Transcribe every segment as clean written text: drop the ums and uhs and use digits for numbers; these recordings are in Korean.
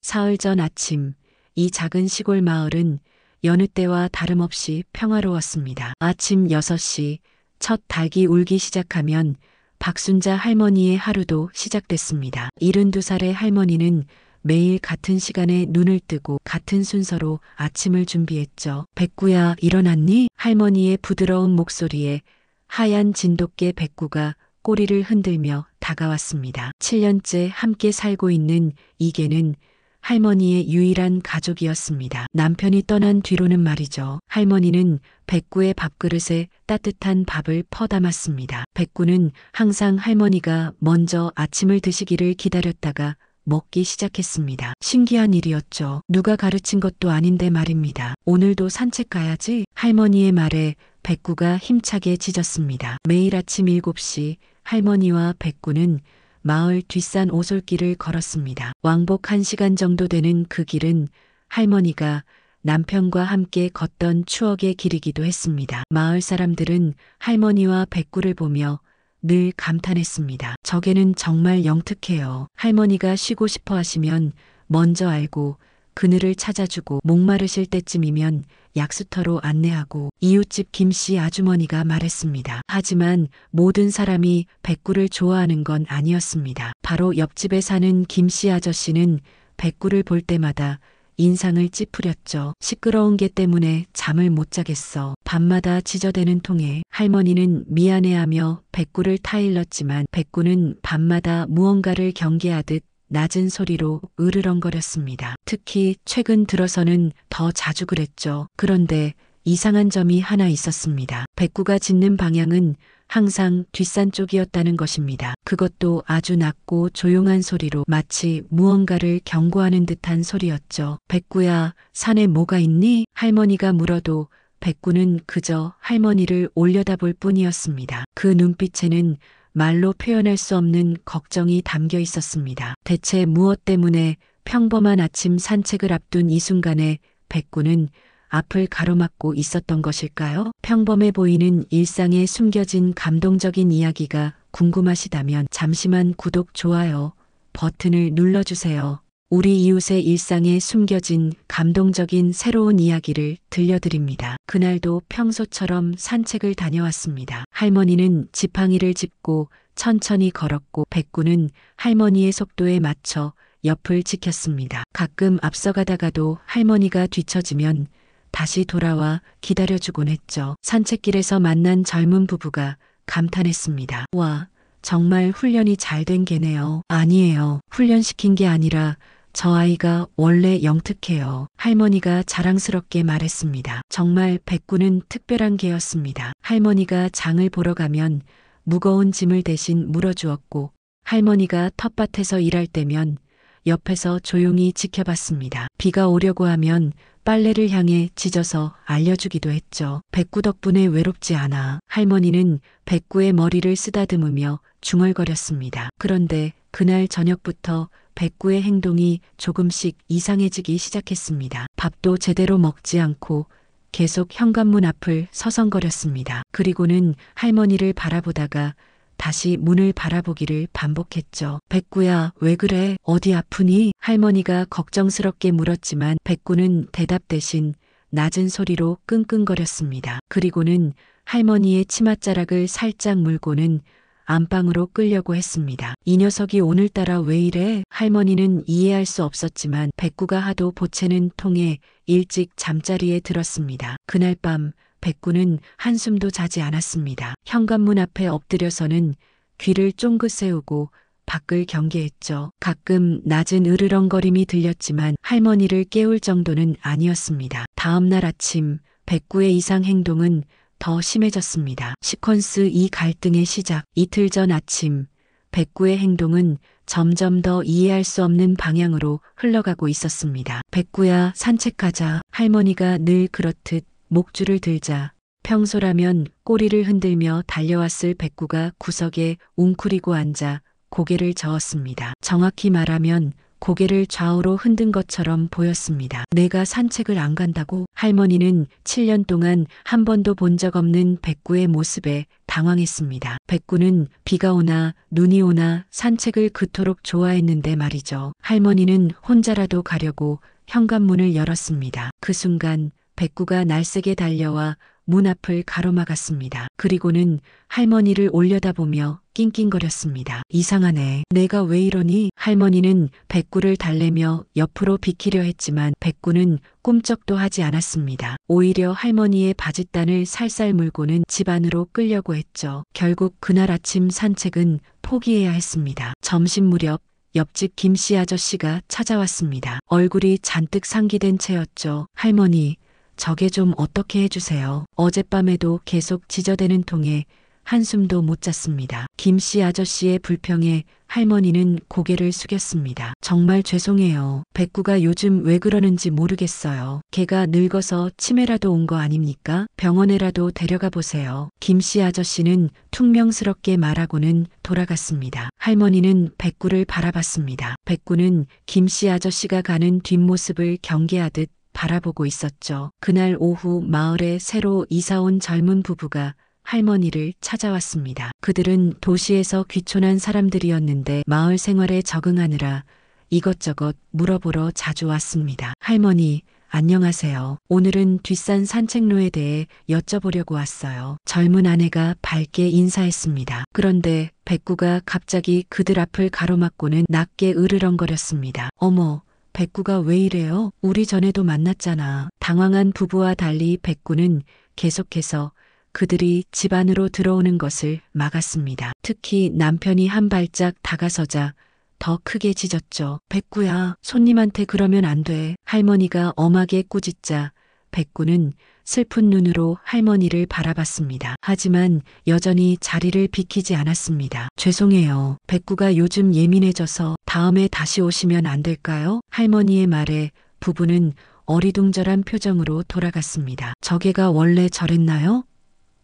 사흘 전 아침, 이 작은 시골 마을은 여느 때와 다름없이 평화로웠습니다. 아침 6시, 첫 닭이 울기 시작하면 박순자 할머니의 하루도 시작됐습니다. 72살의 할머니는 매일 같은 시간에 눈을 뜨고 같은 순서로 아침을 준비했죠. 백구야, 일어났니? 할머니의 부드러운 목소리에 하얀 진돗개 백구가 꼬리를 흔들며 다가왔습니다. 7년째 함께 살고 있는 이개는 할머니의 유일한 가족이었습니다. 남편이 떠난 뒤로는 말이죠. 할머니는 백구의 밥그릇에 따뜻한 밥을 퍼담았습니다. 백구는 항상 할머니가 먼저 아침을 드시기를 기다렸다가 먹기 시작했습니다. 신기한 일이었죠. 누가 가르친 것도 아닌데 말입니다. 오늘도 산책 가야지. 할머니의 말에 백구가 힘차게 짖었습니다. 매일 아침 7시 할머니와 백구는 마을 뒷산 오솔길을 걸었습니다. 왕복 1시간 정도 되는 그 길은 할머니가 남편과 함께 걷던 추억의 길이기도 했습니다. 마을 사람들은 할머니와 백구를 보며 늘 감탄했습니다. 저게는 정말 영특해요. 할머니가 쉬고 싶어 하시면 먼저 알고 그늘을 찾아주고 목마르실 때쯤이면 약수터로 안내하고 이웃집 김씨 아주머니가 말했습니다. 하지만 모든 사람이 백구를 좋아하는 건 아니었습니다. 바로 옆집에 사는 김씨 아저씨는 백구를 볼 때마다 인상을 찌푸렸죠. 시끄러운 개 때문에 잠을 못 자겠어. 밤마다 지저대는 통에 할머니는 미안해하며 백구를 타일렀지만 백구는 밤마다 무언가를 경계하듯 낮은 소리로 으르렁거렸습니다. 특히 최근 들어서는 더 자주 그랬죠. 그런데 이상한 점이 하나 있었습니다. 백구가 짖는 방향은 항상 뒷산 쪽이었다는 것입니다. 그것도 아주 낮고 조용한 소리로 마치 무언가를 경고하는 듯한 소리였죠. 백구야, 산에 뭐가 있니? 할머니가 물어도 백구는 그저 할머니를 올려다볼 뿐이었습니다. 그 눈빛에는 말로 표현할 수 없는 걱정이 담겨 있었습니다. 대체 무엇 때문에 평범한 아침 산책을 앞둔 이 순간에 백구는 앞을 가로막고 있었던 것일까요? 평범해 보이는 일상에 숨겨진 감동적인 이야기가 궁금하시다면 잠시만 구독, 좋아요 버튼을 눌러주세요. 우리 이웃의 일상에 숨겨진 감동적인 새로운 이야기를 들려드립니다. 그날도 평소처럼 산책을 다녀왔습니다. 할머니는 지팡이를 짚고 천천히 걸었고 백구는 할머니의 속도에 맞춰 옆을 지켰습니다. 가끔 앞서가다가도 할머니가 뒤처지면 다시 돌아와 기다려주곤 했죠. 산책길에서 만난 젊은 부부가 감탄했습니다. 와, 정말 훈련이 잘 된 개네요. 아니에요. 훈련시킨 게 아니라 저 아이가 원래 영특해요. 할머니가 자랑스럽게 말했습니다. 정말 백구는 특별한 개였습니다. 할머니가 장을 보러 가면 무거운 짐을 대신 물어주었고 할머니가 텃밭에서 일할 때면 옆에서 조용히 지켜봤습니다. 비가 오려고 하면 빨래를 향해 짖어서 알려주기도 했죠. 백구 덕분에 외롭지 않아. 할머니는 백구의 머리를 쓰다듬으며 중얼거렸습니다. 그런데 그날 저녁부터 백구의 행동이 조금씩 이상해지기 시작했습니다. 밥도 제대로 먹지 않고 계속 현관문 앞을 서성거렸습니다. 그리고는 할머니를 바라보다가 다시 문을 바라보기를 반복했죠. 백구야, 왜 그래? 어디 아프니? 할머니가 걱정스럽게 물었지만 백구는 대답 대신 낮은 소리로 끙끙거렸습니다. 그리고는 할머니의 치맛자락을 살짝 물고는 안방으로 끌려고 했습니다. 이 녀석이 오늘따라 왜 이래? 할머니는 이해할 수 없었지만 백구가 하도 보채는 통에 일찍 잠자리에 들었습니다. 그날 밤 백구는 한숨도 자지 않았습니다. 현관문 앞에 엎드려서는 귀를 쫑긋 세우고 밖을 경계했죠. 가끔 낮은 으르렁거림이 들렸지만 할머니를 깨울 정도는 아니었습니다. 다음 날 아침 백구의 이상 행동은 더 심해졌습니다. 시퀀스 2 갈등의 시작. 이틀 전 아침 백구의 행동은 점점 더 이해할 수 없는 방향으로 흘러가고 있었습니다. 백구야, 산책 가자. 할머니가 늘 그렇듯 목줄을 들자 평소라면 꼬리를 흔들며 달려왔을 백구가 구석에 웅크리고 앉아 고개를 저었습니다. 정확히 말하면 고개를 좌우로 흔든 것처럼 보였습니다. 내가 산책을 안 간다고? 할머니는 7년 동안 한 번도 본 적 없는 백구의 모습에 당황했습니다. 백구는 비가 오나 눈이 오나 산책을 그토록 좋아했는데 말이죠. 할머니는 혼자라도 가려고 현관문을 열었습니다. 그 순간 백구가 날쌔게 달려와 문 앞을 가로막았습니다. 그리고는 할머니를 올려다보며 낑낑거렸습니다. 이상하네. 내가 왜 이러니? 할머니는 백구를 달래며 옆으로 비키려 했지만 백구는 꿈쩍도 하지 않았습니다. 오히려 할머니의 바짓단을 살살 물고는 집 안으로 끌려고 했죠. 결국 그날 아침 산책은 포기해야 했습니다. 점심 무렵 옆집 김씨 아저씨가 찾아왔습니다. 얼굴이 잔뜩 상기된 채였죠. 할머니, 저게 좀 어떻게 해주세요. 어젯밤에도 계속 지저대는 통에 한숨도 못 잤습니다. 김씨 아저씨의 불평에 할머니는 고개를 숙였습니다. 정말 죄송해요. 백구가 요즘 왜 그러는지 모르겠어요. 걔가 늙어서 치매라도 온 거 아닙니까? 병원에라도 데려가 보세요. 김씨 아저씨는 퉁명스럽게 말하고는 돌아갔습니다. 할머니는 백구를 바라봤습니다. 백구는 김씨 아저씨가 가는 뒷모습을 경계하듯 바라보고 있었죠. 그날 오후 마을에 새로 이사온 젊은 부부가 할머니를 찾아왔습니다. 그들은 도시에서 귀촌한 사람들이었는데 마을 생활에 적응하느라 이것저것 물어보러 자주 왔습니다. 할머니, 안녕하세요. 오늘은 뒷산 산책로에 대해 여쭤보려고 왔어요. 젊은 아내가 밝게 인사했습니다. 그런데 백구가 갑자기 그들 앞을 가로막고는 낮게 으르렁거렸습니다. 어머, 백구가 왜 이래요? 우리 전에도 만났잖아. 당황한 부부와 달리 백구는 계속해서 그들이 집 안으로 들어오는 것을 막았습니다. 특히 남편이 한 발짝 다가서자 더 크게 짖었죠. 백구야, 손님한테 그러면 안 돼. 할머니가 엄하게 꾸짖자 백구는 슬픈 눈으로 할머니를 바라봤습니다. 하지만 여전히 자리를 비키지 않았습니다. 죄송해요. 백구가 요즘 예민해져서 다음에 다시 오시면 안 될까요? 할머니의 말에 부부는 어리둥절한 표정으로 돌아갔습니다. 저게가 원래 저랬나요?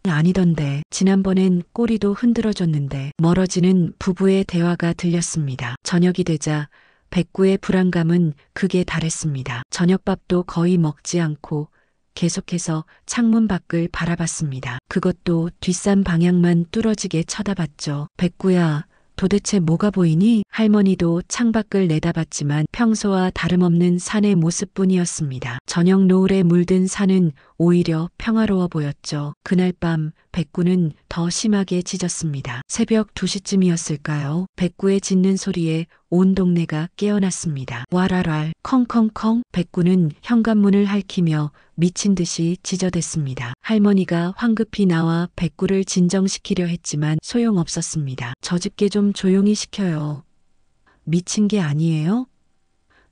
아니던데. 지난번엔 꼬리도 흔들어줬는데. 멀어지는 부부의 대화가 들렸습니다. 저녁이 되자 백구의 불안감은 극에 달했습니다. 저녁밥도 거의 먹지 않고 계속해서 창문 밖을 바라봤습니다. 그것도 뒷산 방향만 뚫어지게 쳐다봤죠. 백구야, 도대체 뭐가 보이니? 할머니도 창밖을 내다봤지만 평소와 다름없는 산의 모습뿐이었습니다. 저녁 노을에 물든 산은 오히려 평화로워 보였죠. 그날 밤 백구는 더 심하게 짖었습니다. 새벽 2시쯤이었을까요? 백구의 짖는 소리에 온 동네가 깨어났습니다. 와랄랄, 컹컹컹. 백구는 현관문을 핥히며 미친 듯이 짖어댔습니다. 할머니가 황급히 나와 백구를 진정시키려 했지만 소용없었습니다. 저 집게 좀 조용히 시켜요. 미친 게 아니에요?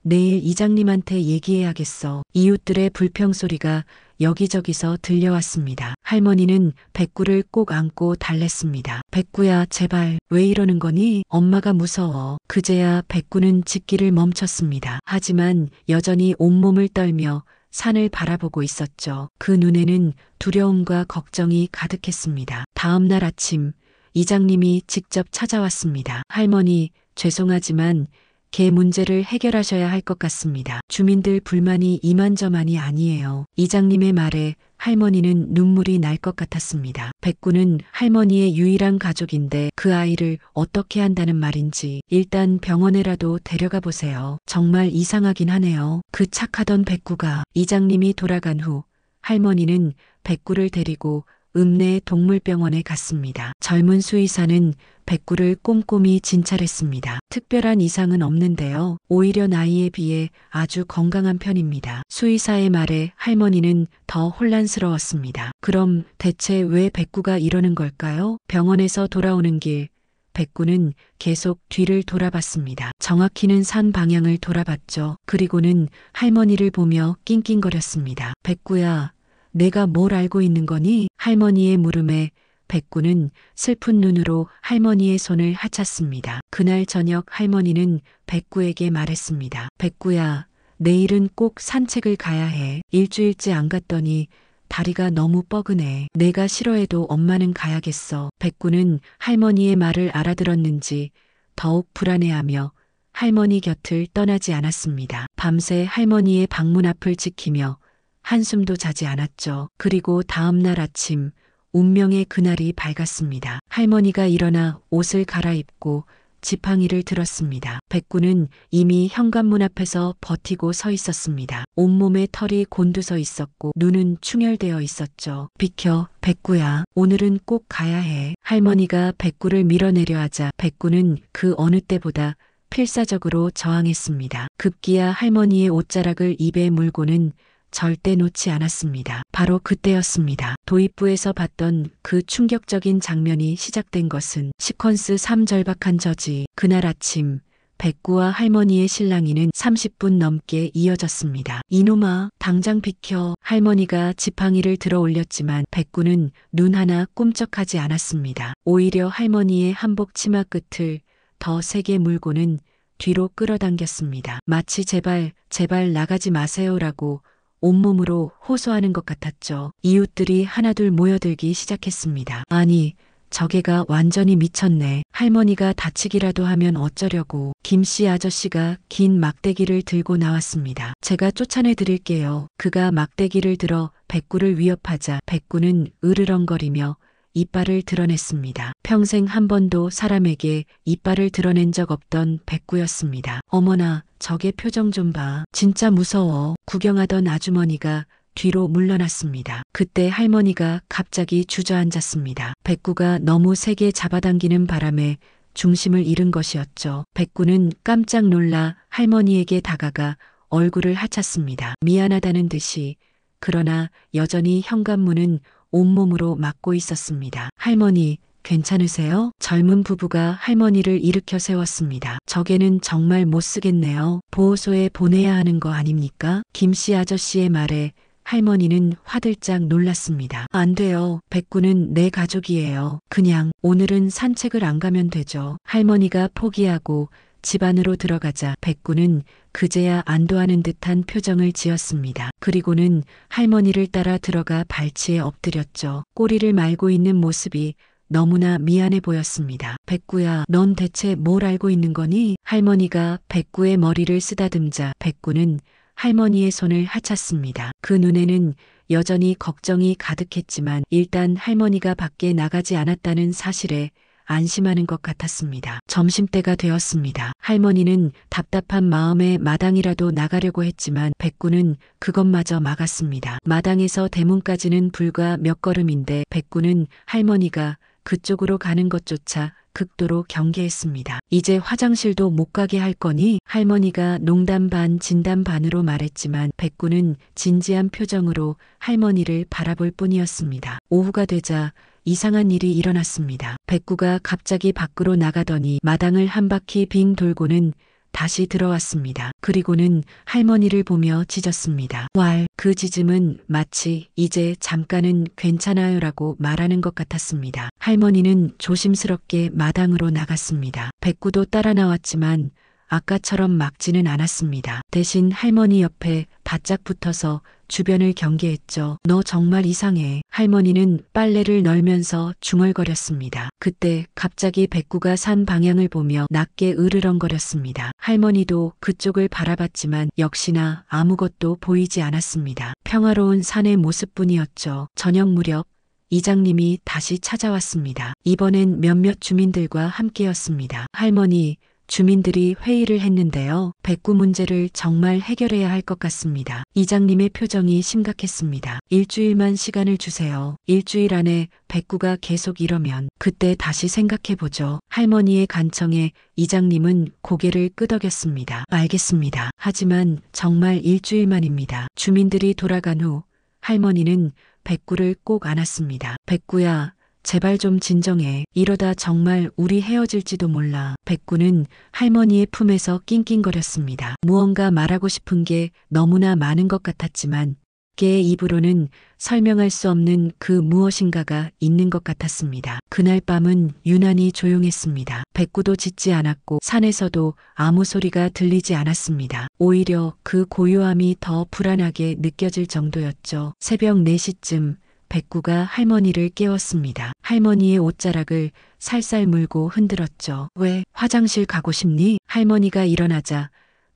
내일 이장님한테 얘기해야겠어. 이웃들의 불평소리가 여기저기서 들려왔습니다. 할머니는 백구를 꼭 안고 달랬습니다. 백구야, 제발 왜 이러는 거니? 엄마가 무서워. 그제야 백구는 짖기를 멈췄습니다. 하지만 여전히 온몸을 떨며 산을 바라보고 있었죠. 그 눈에는 두려움과 걱정이 가득했습니다. 다음 날 아침 이장님이 직접 찾아왔습니다. 할머니, 죄송하지만 개 문제를 해결하셔야 할 것 같습니다. 주민들 불만이 이만저만이 아니에요. 이장님의 말에 할머니는 눈물이 날 것 같았습니다. 백구는 할머니의 유일한 가족인데 그 아이를 어떻게 한다는 말인지 일단 병원에라도 데려가 보세요. 정말 이상하긴 하네요. 그 착하던 백구가. 이장님이 돌아간 후 할머니는 백구를 데리고 읍내 동물병원에 갔습니다. 젊은 수의사는 백구를 꼼꼼히 진찰했습니다. 특별한 이상은 없는데요. 오히려 나이에 비해 아주 건강한 편입니다. 수의사의 말에 할머니는 더 혼란스러웠습니다. 그럼 대체 왜 백구가 이러는 걸까요? 병원에서 돌아오는 길 백구는 계속 뒤를 돌아봤습니다. 정확히는 산 방향을 돌아봤죠. 그리고는 할머니를 보며 낑낑거렸습니다. 백구야, 내가 뭘 알고 있는 거니? 할머니의 물음에 백구는 슬픈 눈으로 할머니의 손을 하찼습니다. 그날 저녁 할머니는 백구에게 말했습니다. 백구야, 내일은 꼭 산책을 가야 해. 일주일째 안 갔더니 다리가 너무 뻐근해. 내가 싫어해도 엄마는 가야겠어. 백구는 할머니의 말을 알아들었는지 더욱 불안해하며 할머니 곁을 떠나지 않았습니다. 밤새 할머니의 방문 앞을 지키며 한숨도 자지 않았죠. 그리고 다음 날 아침 운명의 그날이 밝았습니다. 할머니가 일어나 옷을 갈아입고 지팡이를 들었습니다. 백구는 이미 현관문 앞에서 버티고 서 있었습니다. 온몸에 털이 곤두서 있었고 눈은 충혈되어 있었죠. 비켜, 백구야. 오늘은 꼭 가야 해. 할머니가 백구를 밀어내려 하자 백구는 그 어느 때보다 필사적으로 저항했습니다. 급기야 할머니의 옷자락을 입에 물고는 절대 놓지 않았습니다. 바로 그때였습니다. 도입부에서 봤던 그 충격적인 장면이 시작된 것은 시퀀스 3절박한 저지. 그날 아침 백구와 할머니의 실랑이는 30분 넘게 이어졌습니다. 이놈아, 당장 비켜. 할머니가 지팡이를 들어 올렸지만 백구는 눈 하나 꿈쩍하지 않았습니다. 오히려 할머니의 한복 치마 끝을 더 세게 물고는 뒤로 끌어당겼습니다. 마치 제발 나가지 마세요라고 온몸으로 호소하는 것 같았죠. 이웃들이 하나둘 모여들기 시작했습니다. 아니, 저게가 완전히 미쳤네. 할머니가 다치기라도 하면 어쩌려고. 김씨 아저씨가 긴 막대기를 들고 나왔습니다. 제가 쫓아내 드릴게요. 그가 막대기를 들어 백구를 위협하자 백구는 으르렁거리며 이빨을 드러냈습니다. 평생 한 번도 사람에게 이빨을 드러낸 적 없던 백구였습니다. 어머나, 저게 표정 좀 봐. 진짜 무서워. 구경하던 아주머니가 뒤로 물러났습니다. 그때 할머니가 갑자기 주저앉았습니다. 백구가 너무 세게 잡아당기는 바람에 중심을 잃은 것이었죠. 백구는 깜짝 놀라 할머니에게 다가가 얼굴을 하찼습니다. 미안하다는 듯이. 그러나 여전히 현관문은 온몸으로 막고 있었습니다. 할머니, 괜찮으세요? 젊은 부부가 할머니를 일으켜 세웠습니다. 저게는 정말 못 쓰겠네요. 보호소에 보내야 하는 거 아닙니까? 김씨 아저씨의 말에 할머니는 화들짝 놀랐습니다. 안 돼요. 백구는 내 가족이에요. 그냥 오늘은 산책을 안 가면 되죠. 할머니가 포기하고 집 안으로 들어가자 백구는 그제야 안도하는 듯한 표정을 지었습니다. 그리고는 할머니를 따라 들어가 발치에 엎드렸죠. 꼬리를 말고 있는 모습이 너무나 미안해 보였습니다. 백구야, 넌 대체 뭘 알고 있는 거니? 할머니가 백구의 머리를 쓰다듬자 백구는 할머니의 손을 하찼습니다. 그 눈에는 여전히 걱정이 가득했지만 일단 할머니가 밖에 나가지 않았다는 사실에 안심하는 것 같았습니다. 점심때가 되었습니다. 할머니는 답답한 마음에 마당이라도 나가려고 했지만 백구는 그것마저 막았습니다. 마당에서 대문까지는 불과 몇 걸음인데 백구는 할머니가 그쪽으로 가는 것조차 극도로 경계했습니다. 이제 화장실도 못 가게 할 거니? 할머니가 농담 반 진담 반으로 말했지만 백구는 진지한 표정으로 할머니를 바라볼 뿐이었습니다. 오후가 되자 이상한 일이 일어났습니다. 백구가 갑자기 밖으로 나가더니 마당을 한 바퀴 빙 돌고는 다시 들어왔습니다. 그리고는 할머니를 보며 짖었습니다. 왈, 그 짖음은 마치 이제 잠깐은 괜찮아요라고 말하는 것 같았습니다. 할머니는 조심스럽게 마당으로 나갔습니다. 백구도 따라 나왔지만 아까처럼 막지는 않았습니다. 대신 할머니 옆에 바짝 붙어서 주변을 경계했죠. 너 정말 이상해. 할머니는 빨래를 널면서 중얼거렸습니다. 그때 갑자기 백구가 산 방향을 보며 낮게 으르렁거렸습니다. 할머니도 그쪽을 바라봤지만 역시나 아무것도 보이지 않았습니다. 평화로운 산의 모습뿐이었죠. 저녁 무렵 이장님이 다시 찾아왔습니다. 이번엔 몇몇 주민들과 함께였습니다. 할머니, 주민들이 회의를 했는데요. 백구 문제를 정말 해결해야 할 것 같습니다. 이장님의 표정이 심각했습니다. 일주일만 시간을 주세요. 일주일 안에 백구가 계속 이러면 그때 다시 생각해보죠. 할머니의 간청에 이장님은 고개를 끄덕였습니다. 알겠습니다. 하지만 정말 일주일만입니다. 주민들이 돌아간 후 할머니는 백구를 꼭 안았습니다. 백구야, 제발 좀 진정해. 이러다 정말 우리 헤어질지도 몰라. 백구는 할머니의 품에서 낑낑거렸습니다. 무언가 말하고 싶은 게 너무나 많은 것 같았지만 개의 입으로는 설명할 수 없는 그 무엇인가가 있는 것 같았습니다. 그날 밤은 유난히 조용했습니다. 백구도 짖지 않았고 산에서도 아무 소리가 들리지 않았습니다. 오히려 그 고요함이 더 불안하게 느껴질 정도였죠. 새벽 4시쯤 백구가 할머니를 깨웠습니다. 할머니의 옷자락을 살살 물고 흔들었죠. 왜 화장실 가고 싶니? 할머니가 일어나자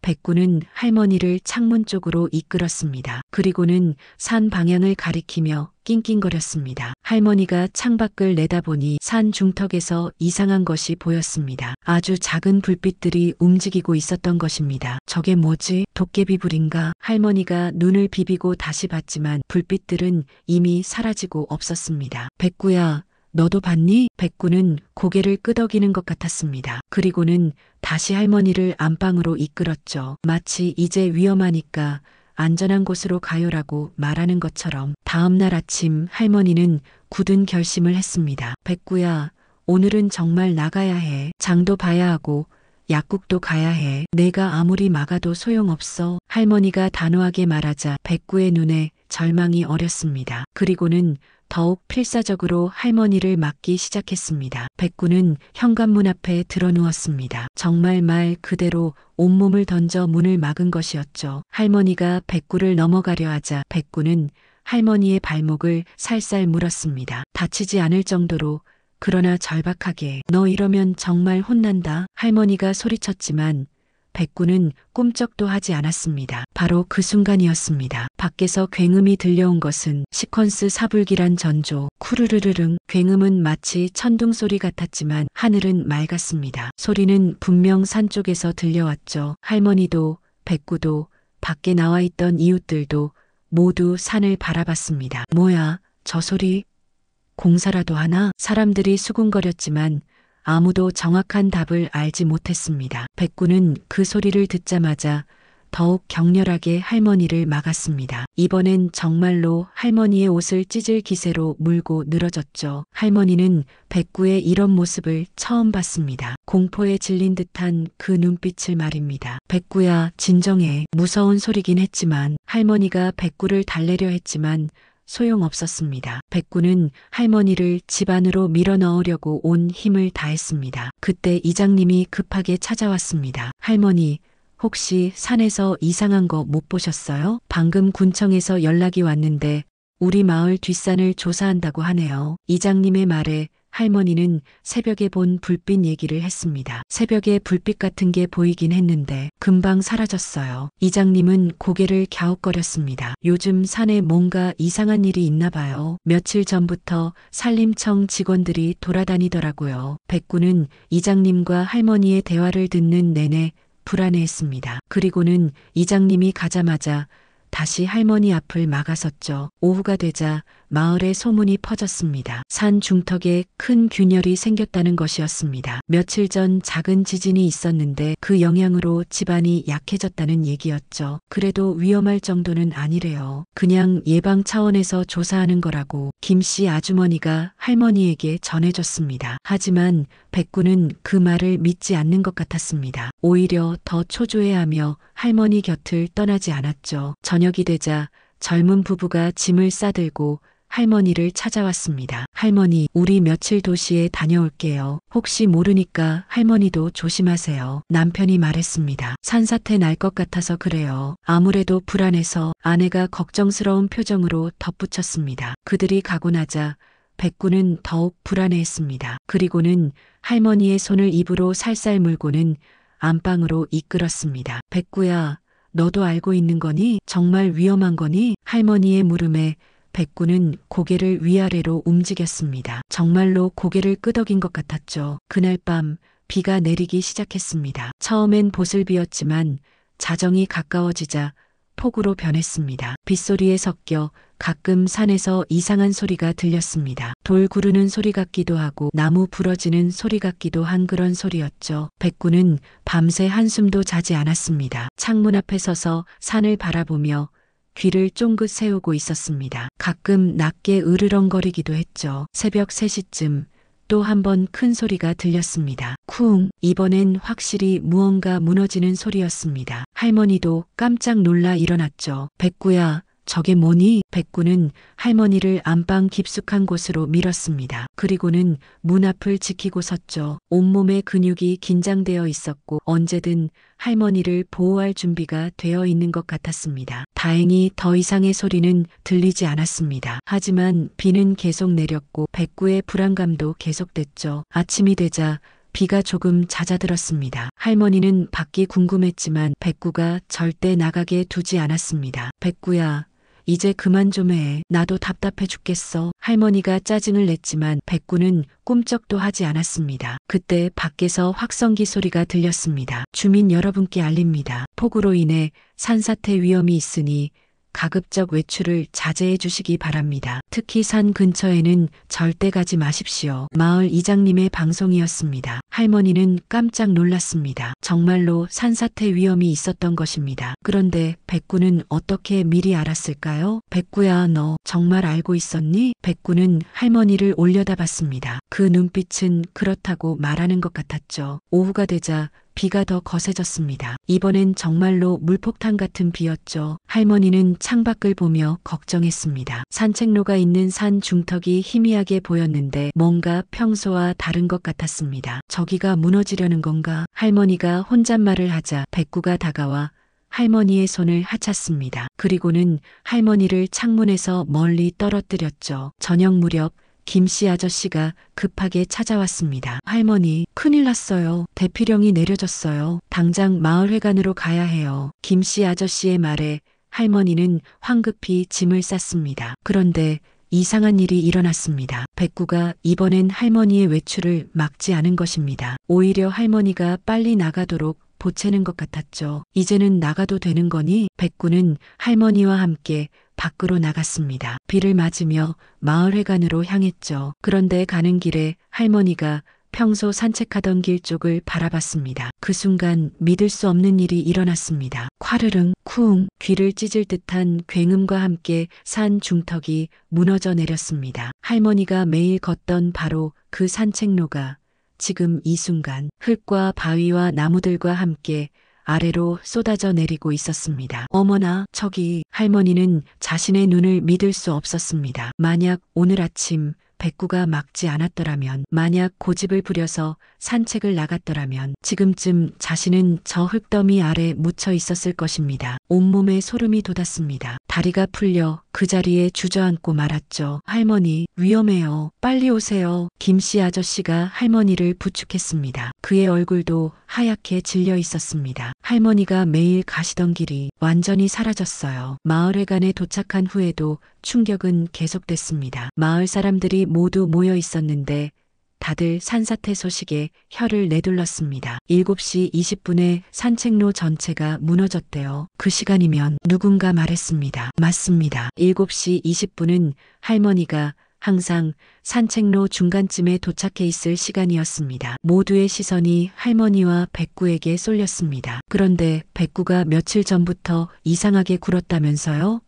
백구는 할머니를 창문 쪽으로 이끌었습니다. 그리고는 산 방향을 가리키며 낑낑거렸습니다. 할머니가 창밖을 내다보니 산 중턱에서 이상한 것이 보였습니다. 아주 작은 불빛들이 움직이고 있었던 것입니다. 저게 뭐지? 도깨비불인가? 할머니가 눈을 비비고 다시 봤지만 불빛들은 이미 사라지고 없었습니다. 백구야, 너도 봤니? 백구는 고개를 끄덕이는 것 같았습니다. 그리고는 다시 할머니를 안방으로 이끌었죠. 마치 이제 위험하니까 안전한 곳으로 가요라고 말하는 것처럼. 다음 날 아침 할머니는 굳은 결심을 했습니다. 백구야, 오늘은 정말 나가야 해. 장도 봐야 하고 약국도 가야 해. 내가 아무리 막아도 소용없어. 할머니가 단호하게 말하자 백구의 눈에 절망이 어렸습니다. 그리고는 더욱 필사적으로 할머니를 막기 시작했습니다. 백구는 현관문 앞에 드러누웠습니다. 정말 말 그대로 온몸을 던져 문을 막은 것이었죠. 할머니가 백구를 넘어가려 하자 백구는 할머니의 발목을 살살 물었습니다. 다치지 않을 정도로, 그러나 절박하게. 너 이러면 정말 혼난다. 할머니가 소리쳤지만 백구는 꿈쩍도 하지 않았습니다. 바로 그 순간이었습니다. 밖에서 굉음이 들려온 것은 시퀀스 사불기란 전조. 쿠르르르릉. 굉음은 마치 천둥 소리 같았지만 하늘은 맑았습니다. 소리는 분명 산 쪽에서 들려왔죠. 할머니도 백구도 밖에 나와 있던 이웃들도 모두 산을 바라봤습니다. 뭐야, 저 소리? 공사라도 하나? 사람들이 수군거렸지만 아무도 정확한 답을 알지 못했습니다. 백구는 그 소리를 듣자마자 더욱 격렬하게 할머니를 막았습니다. 이번엔 정말로 할머니의 옷을 찢을 기세로 물고 늘어졌죠. 할머니는 백구의 이런 모습을 처음 봤습니다. 공포에 질린 듯한 그 눈빛을 말입니다. 백구야, 진정해. 무서운 소리긴 했지만 할머니가 백구를 달래려 했지만 소용없었습니다. 백구는 할머니를 집 안으로 밀어넣으려고 온 힘을 다했습니다. 그때 이장님이 급하게 찾아왔습니다. 할머니, 혹시 산에서 이상한 거 못 보셨어요? 방금 군청에서 연락이 왔는데 우리 마을 뒷산을 조사한다고 하네요. 이장님의 말에 할머니는 새벽에 본 불빛 얘기를 했습니다. 새벽에 불빛 같은 게 보이긴 했는데 금방 사라졌어요. 이장님은 고개를 갸웃거렸습니다. 요즘 산에 뭔가 이상한 일이 있나 봐요. 며칠 전부터 산림청 직원들이 돌아다니더라고요. 백구는 이장님과 할머니의 대화를 듣는 내내 불안해했습니다. 그리고는 이장님이 가자마자 다시 할머니 앞을 막아섰죠. 오후가 되자 마을에 소문이 퍼졌습니다. 산 중턱에 큰 균열이 생겼다는 것이었습니다. 며칠 전 작은 지진이 있었는데 그 영향으로 집안이 약해졌다는 얘기였죠. 그래도 위험할 정도는 아니래요. 그냥 예방 차원에서 조사하는 거라고 김씨 아주머니가 할머니에게 전해줬습니다. 하지만 백구는 그 말을 믿지 않는 것 같았습니다. 오히려 더 초조해하며 할머니 곁을 떠나지 않았죠. 저녁이 되자 젊은 부부가 짐을 싸들고 할머니를 찾아왔습니다. 할머니, 우리 며칠 도시에 다녀올게요. 혹시 모르니까 할머니도 조심하세요. 남편이 말했습니다. 산사태 날 것 같아서 그래요. 아무래도 불안해서. 아내가 걱정스러운 표정으로 덧붙였습니다. 그들이 가고 나자 백구는 더욱 불안해했습니다. 그리고는 할머니의 손을 입으로 살살 물고는 안방으로 이끌었습니다. 백구야, 너도 알고 있는 거니? 정말 위험한 거니? 할머니의 물음에 백구는 고개를 위아래로 움직였습니다. 정말로 고개를 끄덕인 것 같았죠. 그날 밤 비가 내리기 시작했습니다. 처음엔 보슬비였지만 자정이 가까워지자 폭우로 변했습니다. 빗소리에 섞여 가끔 산에서 이상한 소리가 들렸습니다. 돌 구르는 소리 같기도 하고 나무 부러지는 소리 같기도 한 그런 소리였죠. 백구는 밤새 한숨도 자지 않았습니다. 창문 앞에 서서 산을 바라보며 귀를 쫑긋 세우고 있었습니다. 가끔 낮게 으르렁거리기도 했죠. 새벽 3시쯤 또 한 번 큰 소리가 들렸습니다. 쿵! 이번엔 확실히 무언가 무너지는 소리였습니다. 할머니도 깜짝 놀라 일어났죠. 백구야, 저게 뭐니? 백구는 할머니를 안방 깊숙한 곳으로 밀었습니다. 그리고는 문 앞을 지키고 섰죠. 온몸의 근육이 긴장되어 있었고 언제든 할머니를 보호할 준비가 되어 있는 것 같았습니다. 다행히 더 이상의 소리는 들리지 않았습니다. 하지만 비는 계속 내렸고 백구의 불안감도 계속됐죠. 아침이 되자 비가 조금 잦아들었습니다. 할머니는 밖이 궁금했지만 백구가 절대 나가게 두지 않았습니다. 백구야, 이제 그만 좀 해. 나도 답답해 죽겠어. 할머니가 짜증을 냈지만 백구는 꿈쩍도 하지 않았습니다. 그때 밖에서 확성기 소리가 들렸습니다. 주민 여러분께 알립니다. 폭우로 인해 산사태 위험이 있으니 가급적 외출을 자제해 주시기 바랍니다. 특히 산 근처에는 절대 가지 마십시오. 마을 이장님의 방송이었습니다. 할머니는 깜짝 놀랐습니다. 정말로 산사태 위험이 있었던 것입니다. 그런데 백구는 어떻게 미리 알았을까요? 백구야, 너 정말 알고 있었니? 백구는 할머니를 올려다봤습니다. 그 눈빛은 그렇다고 말하는 것 같았죠. 오후가 되자 비가 더 거세졌습니다. 이번엔 정말로 물폭탄 같은 비였죠. 할머니는 창밖을 보며 걱정했습니다. 산책로가 있는 산 중턱이 희미하게 보였는데 뭔가 평소와 다른 것 같았습니다. 저기가 무너지려는 건가? 할머니가 혼잣말을 하자 백구가 다가와 할머니의 손을 하찼습니다. 그리고는 할머니를 창문에서 멀리 떨어뜨렸죠. 저녁 무렵 김씨 아저씨가 급하게 찾아왔습니다. 할머니, 큰일 났어요. 대피령이 내려졌어요. 당장 마을회관으로 가야 해요. 김씨 아저씨의 말에 할머니는 황급히 짐을 쌌습니다. 그런데 이상한 일이 일어났습니다. 백구가 이번엔 할머니의 외출을 막지 않은 것입니다. 오히려 할머니가 빨리 나가도록 보채는 것 같았죠. 이제는 나가도 되는 거니? 백구는 할머니와 함께 밖으로 나갔습니다. 비를 맞으며 마을회관으로 향했죠. 그런데 가는 길에 할머니가 평소 산책하던 길 쪽을 바라봤습니다. 그 순간 믿을 수 없는 일이 일어났습니다. 콰르릉 쿵, 귀를 찢을 듯한 굉음과 함께 산 중턱이 무너져 내렸습니다. 할머니가 매일 걷던 바로 그 산책로가 지금 이 순간 흙과 바위와 나무들과 함께 아래로 쏟아져 내리고 있었습니다. 어머나, 저기. 할머니는 자신의 눈을 믿을 수 없었습니다. 만약 오늘 아침 백구가 막지 않았더라면, 만약 고집을 부려서 산책을 나갔더라면 지금쯤 자신은 저 흙더미 아래 묻혀 있었을 것입니다. 온몸에 소름이 돋았습니다. 다리가 풀려 그 자리에 주저앉고 말았죠. 할머니, 위험해요. 빨리 오세요. 김씨 아저씨가 할머니를 부축했습니다. 그의 얼굴도 하얗게 질려 있었습니다. 할머니가 매일 가시던 길이 완전히 사라졌어요. 마을회관에 도착한 후에도 충격은 계속됐습니다. 마을 사람들이 모두 모여 있었는데 다들 산사태 소식에 혀를 내둘렀습니다. 7시 20분에 산책로 전체가 무너졌대요. 그 시간이면 누군가 말했습니다. 맞습니다. 7시 20분은 할머니가 항상 산책로 중간쯤에 도착해 있을 시간이었습니다. 모두의 시선이 할머니와 백구에게 쏠렸습니다. 그런데 백구가 며칠 전부터 이상하게 굴었다면서요?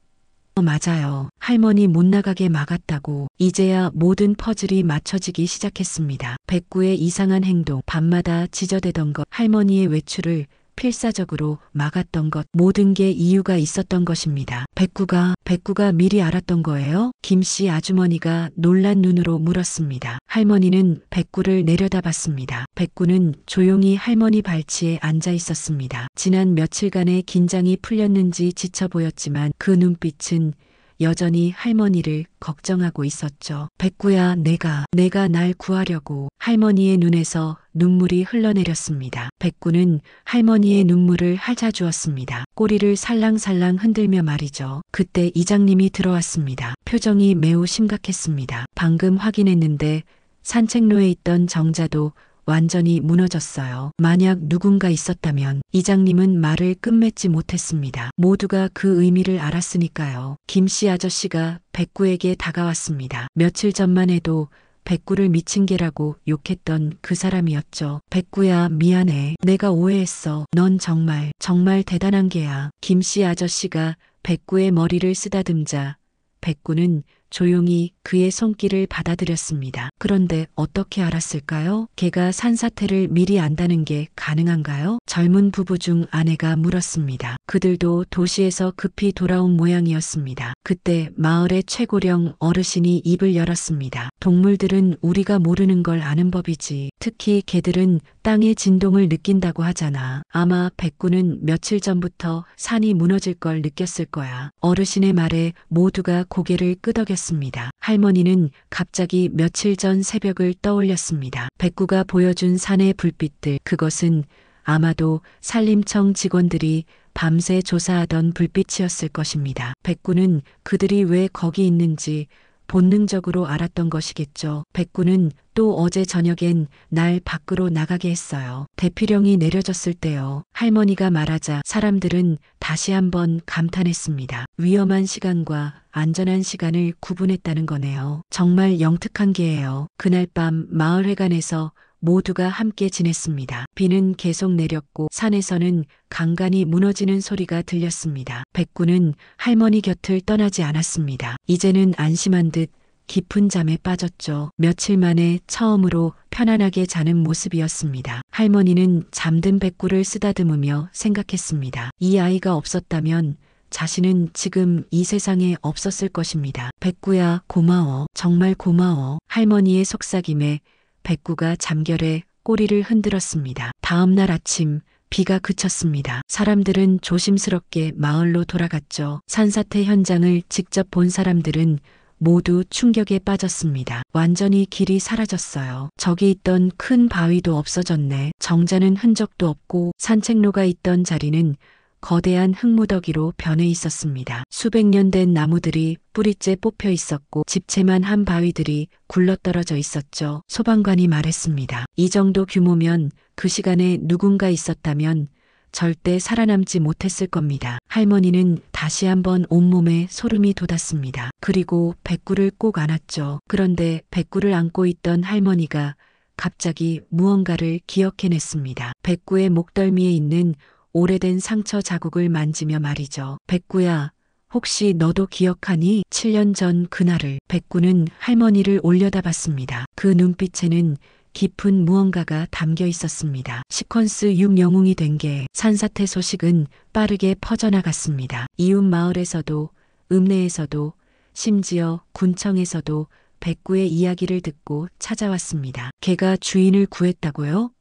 맞아요. 할머니 못 나가게 막았다고. 이제야 모든 퍼즐이 맞춰지기 시작했습니다. 백구의 이상한 행동, 밤마다 지저대던 것, 할머니의 외출을 필사적으로 막았던 것, 모든 게 이유가 있었던 것입니다. 백구가 미리 알았던 거예요? 김씨 아주머니가 놀란 눈으로 물었습니다. 할머니는 백구를 내려다봤습니다. 백구는 조용히 할머니 발치에 앉아 있었습니다. 지난 며칠간의 긴장이 풀렸는지 지쳐 보였지만 그 눈빛은 여전히 할머니를 걱정하고 있었죠. 백구야, 내가 날 구하려고. 할머니의 눈에서 눈물이 흘러내렸습니다. 백구는 할머니의 눈물을 핥아주었습니다. 꼬리를 살랑살랑 흔들며 말이죠. 그때 이장님이 들어왔습니다. 표정이 매우 심각했습니다. 방금 확인했는데 산책로에 있던 정자도 완전히 무너졌어요. 만약 누군가 있었다면. 이장님은 말을 끝맺지 못했습니다. 모두가 그 의미를 알았으니까요. 김씨 아저씨가 백구에게 다가왔습니다. 며칠 전만 해도 백구를 미친 개라고 욕했던 그 사람이었죠. 백구야, 미안해. 내가 오해했어. 넌 정말 대단한 개야. 김씨 아저씨가 백구의 머리를 쓰다듬자 백구는 조용히 그의 손길을 받아들였습니다. 그런데 어떻게 알았을까요? 개가 산사태를 미리 안다는 게 가능한가요? 젊은 부부 중 아내가 물었습니다. 그들도 도시에서 급히 돌아온 모양이었습니다. 그때 마을의 최고령 어르신이 입을 열었습니다. 동물들은 우리가 모르는 걸 아는 법이지. 특히 개들은 땅의 진동을 느낀다고 하잖아. 아마 백구는 며칠 전부터 산이 무너질 걸 느꼈을 거야. 어르신의 말에 모두가 고개를 끄덕였습니다. 할머니는 갑자기 며칠 전 새벽을 떠올렸습니다. 백구가 보여준 산의 불빛들, 그것은 아마도 산림청 직원들이 밤새 조사하던 불빛이었을 것입니다. 백구는 그들이 왜 거기 있는지 본능적으로 알았던 것이겠죠. 백구는 또 어제 저녁엔 날 밖으로 나가게 했어요. 대피령이 내려졌을 때요. 할머니가 말하자 사람들은 다시 한번 감탄했습니다. 위험한 시간과 안전한 시간을 구분했다는 거네요. 정말 영특한 게예요. 그날 밤 마을회관에서 모두가 함께 지냈습니다. 비는 계속 내렸고 산에서는 간간이 무너지는 소리가 들렸습니다. 백구는 할머니 곁을 떠나지 않았습니다. 이제는 안심한 듯 깊은 잠에 빠졌죠. 며칠 만에 처음으로 편안하게 자는 모습이었습니다. 할머니는 잠든 백구를 쓰다듬으며 생각했습니다. 이 아이가 없었다면 자신은 지금 이 세상에 없었을 것입니다. 백구야, 고마워. 정말 고마워. 할머니의 속삭임에 백구가 잠결에 꼬리를 흔들었습니다. 다음 날 아침 비가 그쳤습니다. 사람들은 조심스럽게 마을로 돌아갔죠. 산사태 현장을 직접 본 사람들은 모두 충격에 빠졌습니다. 완전히 길이 사라졌어요. 저기 있던 큰 바위도 없어졌네. 정자는 흔적도 없고 산책로가 있던 자리는 거대한 흙무더기로 변해 있었습니다. 수백 년 된 나무들이 뿌리째 뽑혀 있었고 집채만 한 바위들이 굴러떨어져 있었죠. 소방관이 말했습니다. 이 정도 규모면 그 시간에 누군가 있었다면 절대 살아남지 못했을 겁니다. 할머니는 다시 한번 온몸에 소름이 돋았습니다. 그리고 백구를 꼭 안았죠. 그런데 백구를 안고 있던 할머니가 갑자기 무언가를 기억해냈습니다. 백구의 목덜미에 있는 오래된 상처 자국을 만지며 말이죠. 백구야, 혹시 너도 기억하니? 7년 전 그날을. 백구는 할머니를 올려다봤습니다. 그 눈빛에는 깊은 무언가가 담겨 있었습니다. 시퀀스 6 영웅이 된 게 산사태 소식은 빠르게 퍼져나갔습니다. 이웃 마을에서도 읍내에서도 심지어 군청에서도 백구의 이야기를 듣고 찾아왔습니다. 걔가 주인을 구했다고요?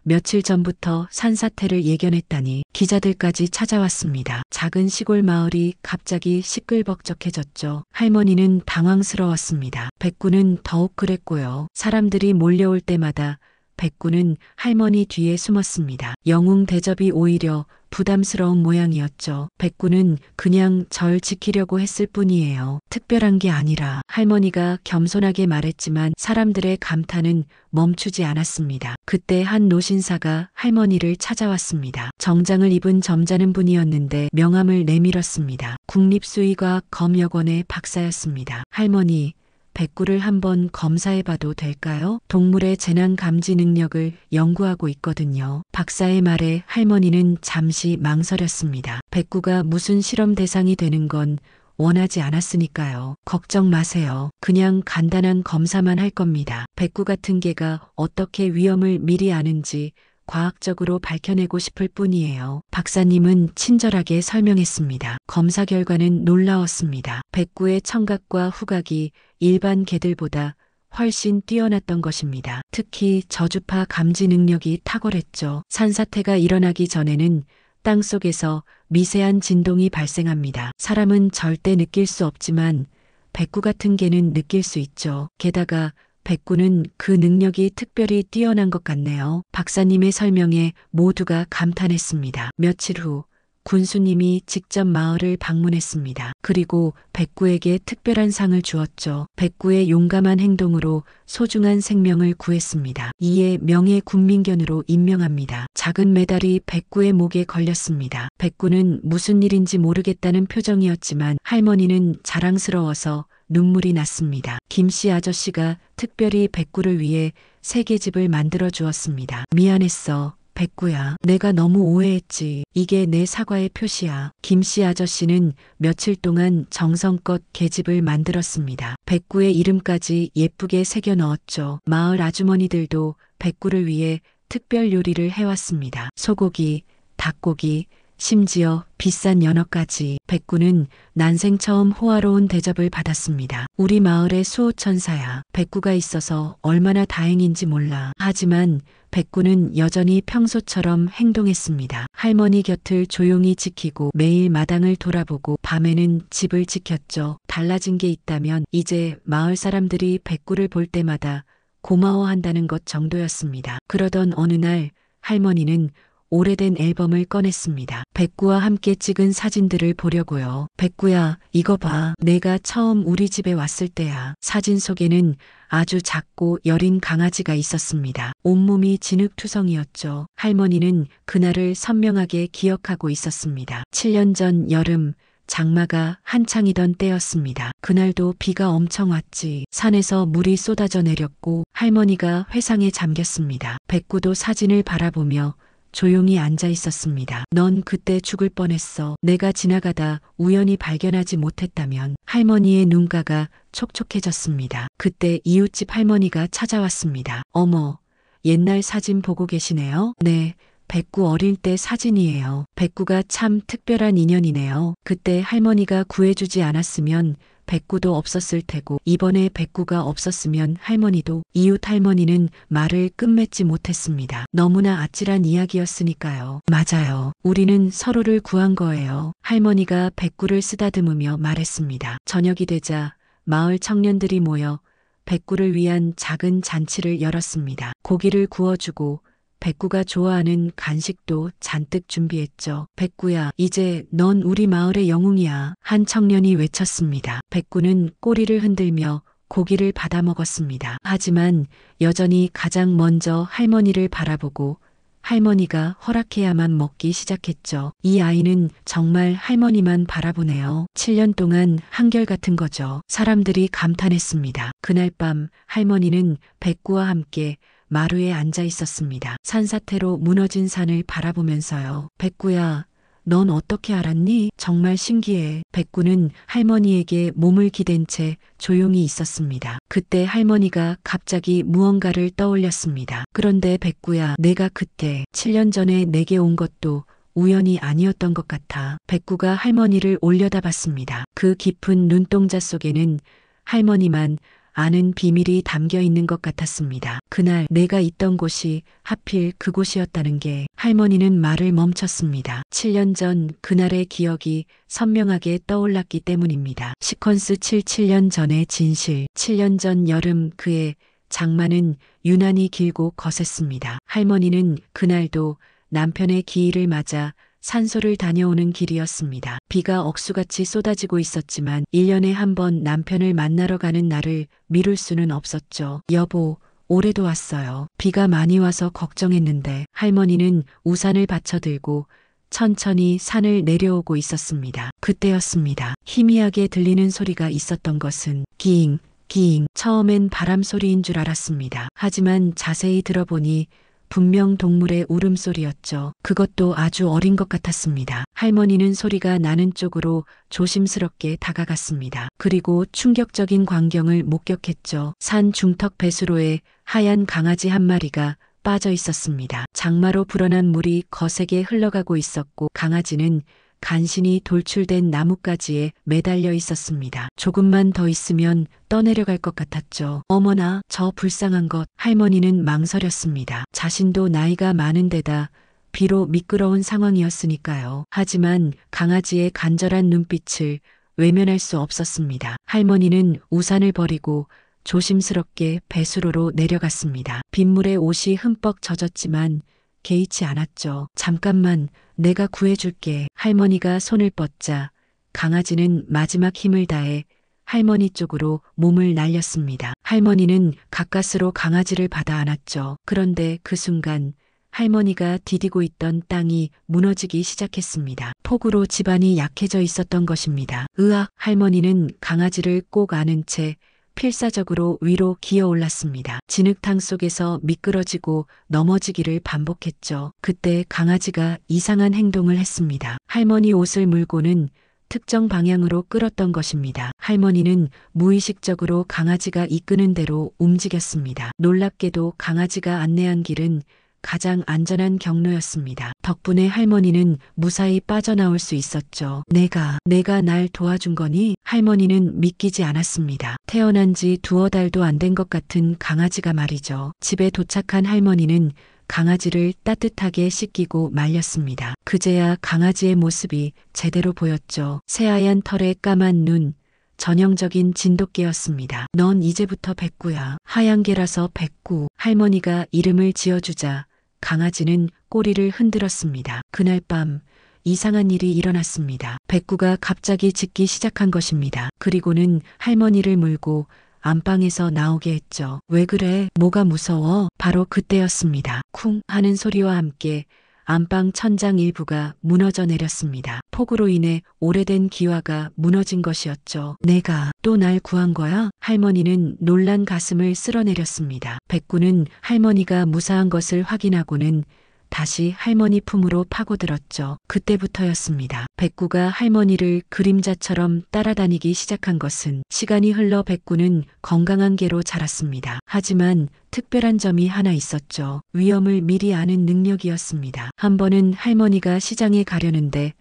며칠 전부터 산사태를 예견했다니 기자들까지 찾아왔습니다. 작은 시골 마을이 갑자기 시끌벅적해졌죠. 할머니는 당황스러웠습니다. 백구는 더욱 그랬고요. 사람들이 몰려올 때마다 백구는 할머니 뒤에 숨었습니다. 영웅 대접이 오히려 부담스러운 모양이었죠. 백구는 그냥 절 지키려고 했을 뿐이에요. 특별한 게 아니라. 할머니가 겸손하게 말했지만 사람들의 감탄은 멈추지 않았습니다. 그때 한 노신사가 할머니를 찾아왔습니다. 정장을 입은 점잖은 분이었는데 명함을 내밀었습니다. 국립수의과학검역원의 박사였습니다. 할머니, 백구를 한번 검사해봐도 될까요? 동물의 재난 감지 능력을 연구하고 있거든요. 박사의 말에 할머니는 잠시 망설였습니다. 백구가 무슨 실험 대상이 되는 건 원하지 않았으니까요. 걱정 마세요. 그냥 간단한 검사만 할 겁니다. 백구 같은 개가 어떻게 위험을 미리 아는지 과학적으로 밝혀내고 싶을 뿐이에요. 박사님은 친절하게 설명했습니다. 검사 결과는 놀라웠습니다. 백구의 청각과 후각이 일반 개들보다 훨씬 뛰어났던 것입니다. 특히 저주파 감지 능력이 탁월했죠. 산사태가 일어나기 전에는 땅속에서 미세한 진동이 발생합니다. 사람은 절대 느낄 수 없지만 백구 같은 개는 느낄 수 있죠. 게다가 백구는 그 능력이 특별히 뛰어난 것 같네요. 박사님의 설명에 모두가 감탄했습니다. 며칠 후 군수님이 직접 마을을 방문했습니다. 그리고 백구에게 특별한 상을 주었죠. 백구의 용감한 행동으로 소중한 생명을 구했습니다. 이에 명예군민견으로 임명합니다. 작은 메달이 백구의 목에 걸렸습니다. 백구는 무슨 일인지 모르겠다는 표정이었지만 할머니는 자랑스러워서 눈물이 났습니다. 김씨 아저씨가 특별히 백구를 위해 세계집을 만들어 주었습니다. 미안했어. 백구야, 내가 너무 오해했지. 이게 내 사과의 표시야. 김씨 아저씨는 며칠 동안 정성껏 계집을 만들었습니다. 백구의 이름까지 예쁘게 새겨 넣었죠. 마을 아주머니들도 백구를 위해 특별 요리를 해왔습니다. 소고기, 닭고기, 심지어 비싼 연어까지. 백구는 난생 처음 호화로운 대접을 받았습니다. 우리 마을의 수호천사야. 백구가 있어서 얼마나 다행인지 몰라. 하지만 백구는 여전히 평소처럼 행동했습니다. 할머니 곁을 조용히 지키고 매일 마당을 돌아보고 밤에는 집을 지켰죠. 달라진 게 있다면 이제 마을 사람들이 백구를 볼 때마다 고마워한다는 것 정도였습니다. 그러던 어느 날 할머니는 오래된 앨범을 꺼냈습니다. 백구와 함께 찍은 사진들을 보려고요. 백구야, 이거 봐. 내가 처음 우리 집에 왔을 때야. 사진 속에는 아주 작고 여린 강아지가 있었습니다. 온몸이 진흙투성이었죠. 할머니는 그날을 선명하게 기억하고 있었습니다. 7년 전 여름, 장마가 한창이던 때였습니다. 그날도 비가 엄청 왔지. 산에서 물이 쏟아져 내렸고 할머니가 회상에 잠겼습니다. 백구도 사진을 바라보며 조용히 앉아 있었습니다. 넌 그때 죽을 뻔했어. 내가 지나가다 우연히 발견하지 못했다면. 할머니의 눈가가 촉촉해졌습니다. 그때 이웃집 할머니가 찾아왔습니다. 어머, 옛날 사진 보고 계시네요? 네. 백구 어릴 때 사진이에요. 백구가 참 특별한 인연이네요. 그때 할머니가 구해주지 않았으면 백구도 없었을 테고 이번에 백구가 없었으면 할머니도. 이웃 할머니는 말을 끝맺지 못했습니다. 너무나 아찔한 이야기였으니까요. 맞아요. 우리는 서로를 구한 거예요. 할머니가 백구를 쓰다듬으며 말했습니다. 저녁이 되자 마을 청년들이 모여 백구를 위한 작은 잔치를 열었습니다. 고기를 구워주고 백구가 좋아하는 간식도 잔뜩 준비했죠. 백구야, 이제 넌 우리 마을의 영웅이야. 한 청년이 외쳤습니다. 백구는 꼬리를 흔들며 고기를 받아 먹었습니다. 하지만 여전히 가장 먼저 할머니를 바라보고 할머니가 허락해야만 먹기 시작했죠. 이 아이는 정말 할머니만 바라보네요. 7년 동안 한결같은 거죠. 사람들이 감탄했습니다. 그날 밤 할머니는 백구와 함께 마루에 앉아 있었습니다. 산사태로 무너진 산을 바라보면서요. 백구야, 넌 어떻게 알았니? 정말 신기해. 백구는 할머니에게 몸을 기댄 채 조용히 있었습니다. 그때 할머니가 갑자기 무언가를 떠올렸습니다. 그런데 백구야, 내가 그때 7년 전에 내게 온 것도 우연이 아니었던 것 같아. 백구가 할머니를 올려다봤습니다. 그 깊은 눈동자 속에는 할머니만 아는 비밀이 담겨 있는 것 같았습니다. 그날 내가 있던 곳이 하필 그곳이었다는 게. 할머니는 말을 멈췄습니다. 7년 전 그날의 기억이 선명하게 떠올랐기 때문입니다. 시퀀스 7년 전의 진실. 7년 전 여름 그의 장마는 유난히 길고 거셌습니다. 할머니는 그날도 남편의 기일을 맞아 산소를 다녀오는 길이었습니다. 비가 억수같이 쏟아지고 있었지만 1년에 한 번 남편을 만나러 가는 날을 미룰 수는 없었죠. 여보, 올해도 왔어요. 비가 많이 와서 걱정했는데. 할머니는 우산을 받쳐들고 천천히 산을 내려오고 있었습니다. 그때였습니다. 희미하게 들리는 소리가 있었던 것은 기잉, 기잉. 처음엔 바람 소리인 줄 알았습니다. 하지만 자세히 들어보니 분명 동물의 울음소리였죠. 그것도 아주 어린 것 같았습니다. 할머니는 소리가 나는 쪽으로 조심스럽게 다가갔습니다. 그리고 충격적인 광경을 목격했죠. 산 중턱 배수로에 하얀 강아지 한 마리가 빠져 있었습니다. 장마로 불어난 물이 거세게 흘러가고 있었고 강아지는 간신히 돌출된 나뭇가지에 매달려 있었습니다. 조금만 더 있으면 떠내려갈 것 같았죠. 어머나, 저 불쌍한 것. 할머니는 망설였습니다. 자신도 나이가 많은 데다 비록 미끄러운 상황이었으니까요. 하지만 강아지의 간절한 눈빛을 외면할 수 없었습니다. 할머니는 우산을 버리고 조심스럽게 배수로로 내려갔습니다. 빗물에 옷이 흠뻑 젖었지만 개의치 않았죠. 잠깐만, 내가 구해줄게. 할머니가 손을 뻗자 강아지는 마지막 힘을 다해 할머니 쪽으로 몸을 날렸습니다. 할머니는 가까스로 강아지를 받아 안았죠. 그런데 그 순간 할머니가 디디고 있던 땅이 무너지기 시작했습니다. 폭우로 집안이 약해져 있었던 것입니다. 으악! 할머니는 강아지를 꼭 안은 채 필사적으로 위로 기어 올랐습니다. 진흙탕 속에서 미끄러지고 넘어지기를 반복했죠. 그때 강아지가 이상한 행동을 했습니다. 할머니 옷을 물고는 특정 방향으로 끌었던 것입니다. 할머니는 무의식적으로 강아지가 이끄는 대로 움직였습니다. 놀랍게도 강아지가 안내한 길은 가장 안전한 경로였습니다. 덕분에 할머니는 무사히 빠져나올 수 있었죠. 내가 날 도와준 거니? 할머니는 믿기지 않았습니다. 태어난 지 두어 달도 안 된 것 같은 강아지가 말이죠. 집에 도착한 할머니는 강아지를 따뜻하게 씻기고 말렸습니다. 그제야 강아지의 모습이 제대로 보였죠. 새하얀 털에 까만 눈, 전형적인 진돗개였습니다. 넌 이제부터 백구야. 하얀 개라서 백구. 할머니가 이름을 지어주자 강아지는 꼬리를 흔들었습니다. 그날 밤 이상한 일이 일어났습니다. 백구가 갑자기 짖기 시작한 것입니다. 그리고는 할머니를 물고 안방에서 나오게 했죠. 왜 그래? 뭐가 무서워? 바로 그때였습니다. 쿵 하는 소리와 함께 안방 천장 일부가 무너져 내렸습니다. 폭우로 인해 오래된 기와가 무너진 것이었죠. 내가 또 날 구한 거야? 할머니는 놀란 가슴을 쓸어내렸습니다. 백구는 할머니가 무사한 것을 확인하고는 다시 할머니 품으로 파고들었죠. 그때부터였습니다. 백구가 할머니를 그림자처럼 따라다니기 시작한 것은 시간이 흘러 백구는 건강한 개로 자랐습니다. 하지만 특별한 점이 하나 있었죠. 위험을 미리 아는 능력이었습니다. 한 번은 할머니가 시장에 가려는데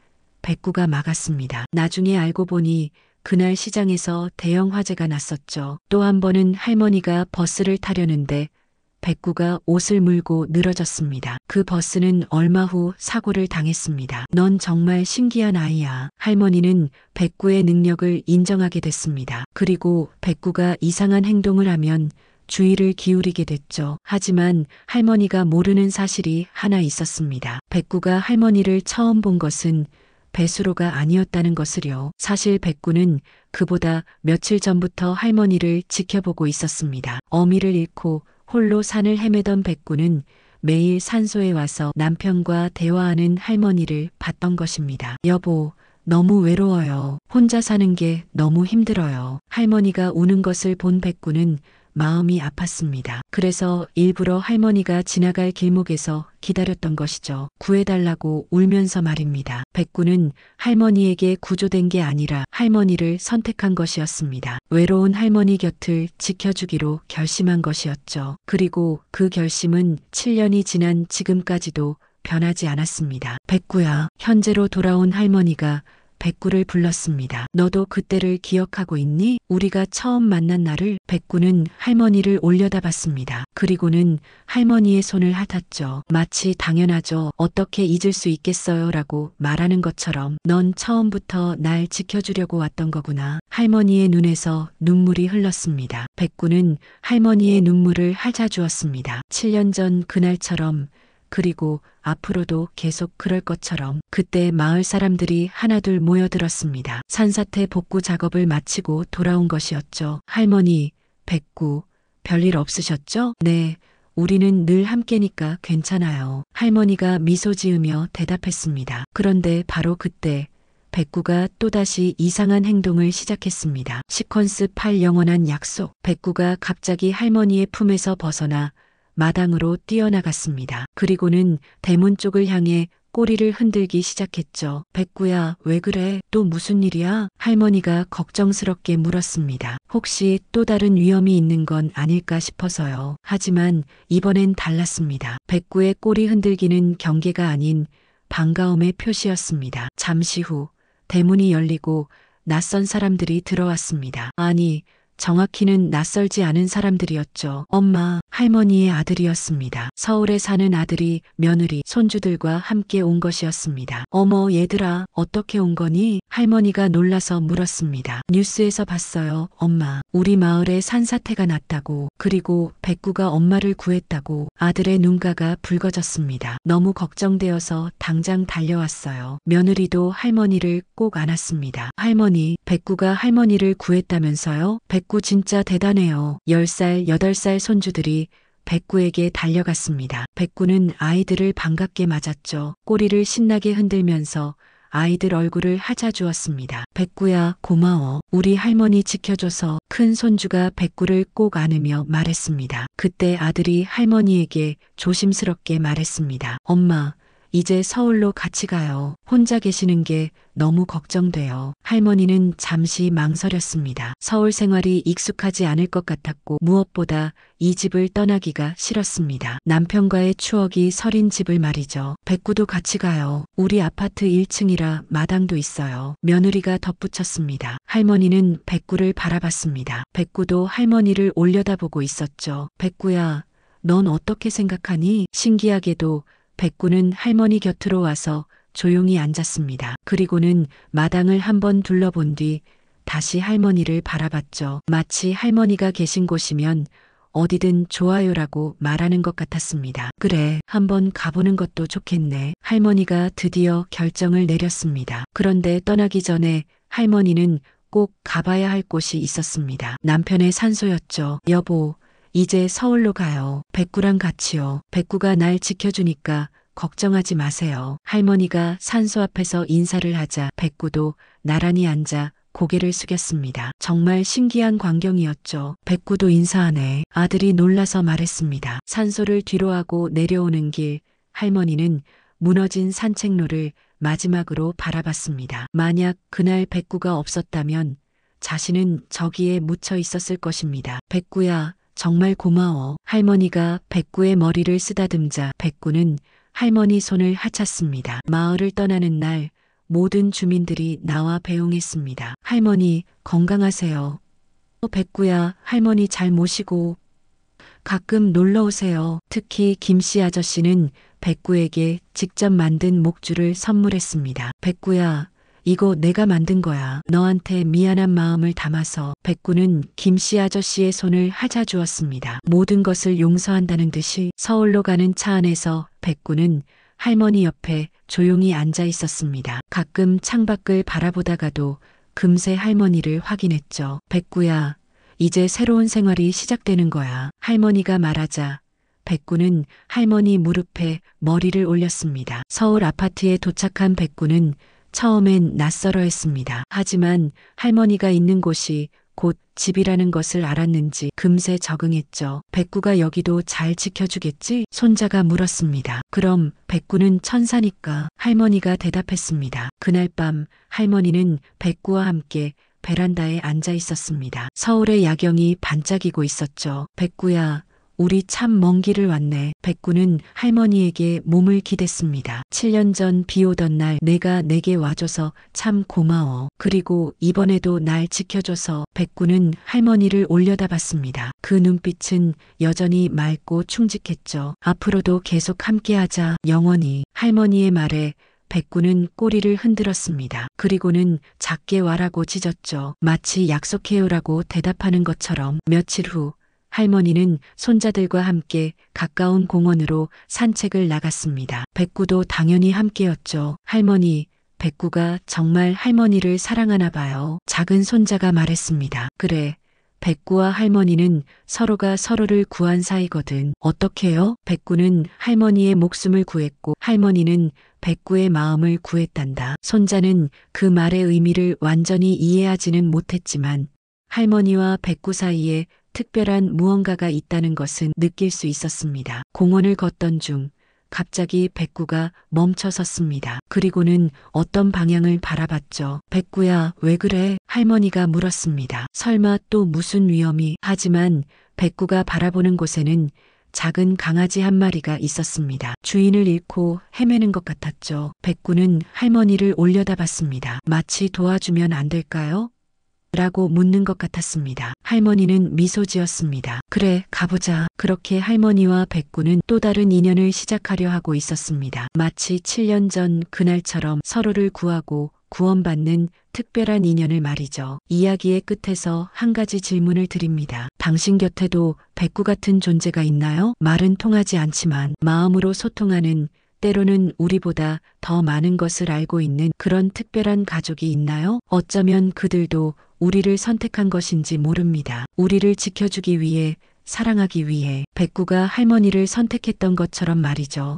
백구가 막았습니다. 나중에 알고 보니 그날 시장에서 대형 화재가 났었죠. 또 한 번은 할머니가 버스를 타려는데 백구가 옷을 물고 늘어졌습니다. 그 버스는 얼마 후 사고를 당했습니다. 넌 정말 신기한 아이야. 할머니는 백구의 능력을 인정하게 됐습니다. 그리고 백구가 이상한 행동을 하면 주의를 기울이게 됐죠. 하지만 할머니가 모르는 사실이 하나 있었습니다. 백구가 할머니를 처음 본 것은 배수로가 아니었다는 것을요. 사실 백구는 그보다 며칠 전부터 할머니를 지켜보고 있었습니다. 어미를 잃고 홀로 산을 헤매던 백구는 매일 산소에 와서 남편과 대화하는 할머니를 봤던 것입니다. 여보, 너무 외로워요. 혼자 사는 게 너무 힘들어요. 할머니가 우는 것을 본 백구는 마음이 아팠습니다. 그래서 일부러 할머니가 지나갈 길목에서 기다렸던 것이죠. 구해달라고 울면서 말입니다. 백구는 할머니에게 구조된 게 아니라 할머니를 선택한 것이었습니다. 외로운 할머니 곁을 지켜주기로 결심한 것이었죠. 그리고 그 결심은 7년이 지난 지금까지도 변하지 않았습니다. 백구야, 현재로 돌아온 할머니가 백구를 불렀습니다. 너도 그때를 기억하고 있니? 우리가 처음 만난 날을. 백구는 할머니를 올려다봤습니다. 그리고는 할머니의 손을 핥았죠. 마치 당연하죠. 어떻게 잊을 수 있겠어요? 라고 말하는 것처럼 넌 처음부터 날 지켜주려고 왔던 거구나. 할머니의 눈에서 눈물이 흘렀습니다. 백구는 할머니의 눈물을 핥아주었습니다. 7년 전 그날처럼, 그리고 앞으로도 계속 그럴 것처럼. 그때 마을 사람들이 하나둘 모여들었습니다. 산사태 복구 작업을 마치고 돌아온 것이었죠. 할머니, 백구, 별일 없으셨죠? 네, 우리는 늘 함께니까 괜찮아요. 할머니가 미소 지으며 대답했습니다. 그런데 바로 그때 백구가 또다시 이상한 행동을 시작했습니다. 시퀀스 8 영원한 약속. 백구가 갑자기 할머니의 품에서 벗어나 마당으로 뛰어나갔습니다. 그리고는 대문 쪽을 향해 꼬리를 흔들기 시작했죠. 백구야, 왜 그래? 또 무슨 일이야? 할머니가 걱정스럽게 물었습니다. 혹시 또 다른 위험이 있는 건 아닐까 싶어서요. 하지만 이번엔 달랐습니다. 백구의 꼬리 흔들기는 경계가 아닌 반가움의 표시였습니다. 잠시 후 대문이 열리고 낯선 사람들이 들어왔습니다. 아니, 정확히는 낯설지 않은 사람들이었죠. 엄마, 할머니의 아들이었습니다. 서울에 사는 아들이 며느리, 손주들과 함께 온 것이었습니다. 어머, 얘들아, 어떻게 온 거니? 할머니가 놀라서 물었습니다. 뉴스에서 봤어요, 엄마. 우리 마을에 산사태가 났다고. 그리고 백구가 엄마를 구했다고. 아들의 눈가가 붉어졌습니다. 너무 걱정되어서 당장 달려왔어요. 며느리도 할머니를 꼭 안았습니다. 할머니, 백구가 할머니를 구했다면서요? 백구 진짜 대단해요. 10살, 8살 손주들이 백구에게 달려갔습니다. 백구는 아이들을 반갑게 맞았죠. 꼬리를 신나게 흔들면서 아이들 얼굴을 핥아주었습니다. 백구야, 고마워. 우리 할머니 지켜줘서. 큰 손주가 백구를 꼭 안으며 말했습니다. 그때 아들이 할머니에게 조심스럽게 말했습니다. 엄마, 이제 서울로 같이 가요. 혼자 계시는 게 너무 걱정돼요. 할머니는 잠시 망설였습니다. 서울 생활이 익숙하지 않을 것 같았고 무엇보다 이 집을 떠나기가 싫었습니다. 남편과의 추억이 서린 집을 말이죠. 백구도 같이 가요. 우리 아파트 1층이라 마당도 있어요. 며느리가 덧붙였습니다. 할머니는 백구를 바라봤습니다. 백구도 할머니를 올려다보고 있었죠. 백구야, 넌 어떻게 생각하니? 신기하게도 백구는 할머니 곁으로 와서 조용히 앉았습니다. 그리고는 마당을 한번 둘러본 뒤 다시 할머니를 바라봤죠. 마치 할머니가 계신 곳이면 어디든 좋아요라고 말하는 것 같았습니다. 그래, 한번 가보는 것도 좋겠네. 할머니가 드디어 결정을 내렸습니다. 그런데 떠나기 전에 할머니는 꼭 가봐야 할 곳이 있었습니다. 남편의 산소였죠. 여보, 이제 서울로 가요. 백구랑 같이요. 백구가 날 지켜주니까 걱정하지 마세요. 할머니가 산소 앞에서 인사를 하자 백구도 나란히 앉아 고개를 숙였습니다. 정말 신기한 광경이었죠. 백구도 인사하네. 아들이 놀라서 말했습니다. 산소를 뒤로하고 내려오는 길, 할머니는 무너진 산책로를 마지막으로 바라봤습니다. 만약 그날 백구가 없었다면 자신은 저기에 묻혀 있었을 것입니다. 백구야, 정말 고마워. 할머니가 백구의 머리를 쓰다듬자 백구는 할머니 손을 하찼습니다. 마을을 떠나는 날 모든 주민들이 나와 배웅했습니다. 할머니, 건강하세요. 백구야, 할머니 잘 모시고 가끔 놀러 오세요. 특히 김씨 아저씨는 백구에게 직접 만든 목줄을 선물했습니다. 백구야, 이거 내가 만든 거야. 너한테 미안한 마음을 담아서. 백구는 김씨 아저씨의 손을 하자 주었습니다. 모든 것을 용서한다는 듯이 서울로 가는 차 안에서 백구는 할머니 옆에 조용히 앉아 있었습니다. 가끔 창밖을 바라보다가도 금세 할머니를 확인했죠. 백구야, 이제 새로운 생활이 시작되는 거야. 할머니가 말하자 백구는 할머니 무릎에 머리를 올렸습니다. 서울 아파트에 도착한 백구는 처음엔 낯설어했습니다. 하지만 할머니가 있는 곳이 곧 집이라는 것을 알았는지 금세 적응했죠. 백구가 여기도 잘 지켜주겠지? 손자가 물었습니다. 그럼 백구는 천사니까. 할머니가 대답했습니다. 그날 밤 할머니는 백구와 함께 베란다에 앉아 있었습니다. 서울의 야경이 반짝이고 있었죠. 백구야, 우리 참 먼 길을 왔네. 백구는 할머니에게 몸을 기댔습니다. 7년 전 비 오던 날 내가 내게 와줘서 참 고마워. 그리고 이번에도 날 지켜줘서. 백구는 할머니를 올려다봤습니다. 그 눈빛은 여전히 맑고 충직했죠. 앞으로도 계속 함께하자. 영원히. 할머니의 말에 백구는 꼬리를 흔들었습니다. 그리고는 작게 와라고 짖었죠. 마치 약속해요라고 대답하는 것처럼. 며칠 후 할머니는 손자들과 함께 가까운 공원으로 산책을 나갔습니다. 백구도 당연히 함께였죠. 할머니, 백구가 정말 할머니를 사랑하나 봐요. 작은 손자가 말했습니다. 그래, 백구와 할머니는 서로가 서로를 구한 사이거든. 어떻게요? 백구는 할머니의 목숨을 구했고 할머니는 백구의 마음을 구했단다. 손자는 그 말의 의미를 완전히 이해하지는 못했지만 할머니와 백구 사이에 특별한 무언가가 있다는 것은 느낄 수 있었습니다. 공원을 걷던 중 갑자기 백구가 멈춰 섰습니다. 그리고는 어떤 방향을 바라봤죠. 백구야, 왜 그래? 할머니가 물었습니다. 설마 또 무슨 위험이? 하지만 백구가 바라보는 곳에는 작은 강아지 한 마리가 있었습니다. 주인을 잃고 헤매는 것 같았죠. 백구는 할머니를 올려다봤습니다. 마치 도와주면 안 될까요? 라고 묻는 것 같았습니다. 할머니는 미소 지었습니다. 그래, 가보자. 그렇게 할머니와 백구는 또 다른 인연을 시작하려 하고 있었습니다. 마치 7년 전 그날처럼 서로를 구하고 구원받는 특별한 인연을 말이죠. 이야기의 끝에서 한 가지 질문을 드립니다. 당신 곁에도 백구 같은 존재가 있나요? 말은 통하지 않지만 마음으로 소통하는, 때로는 우리보다 더 많은 것을 알고 있는 그런 특별한 가족이 있나요? 어쩌면 그들도 우리를 선택한 것인지 모릅니다. 우리를 지켜주기 위해, 사랑하기 위해 백구가 할머니를 선택했던 것처럼 말이죠.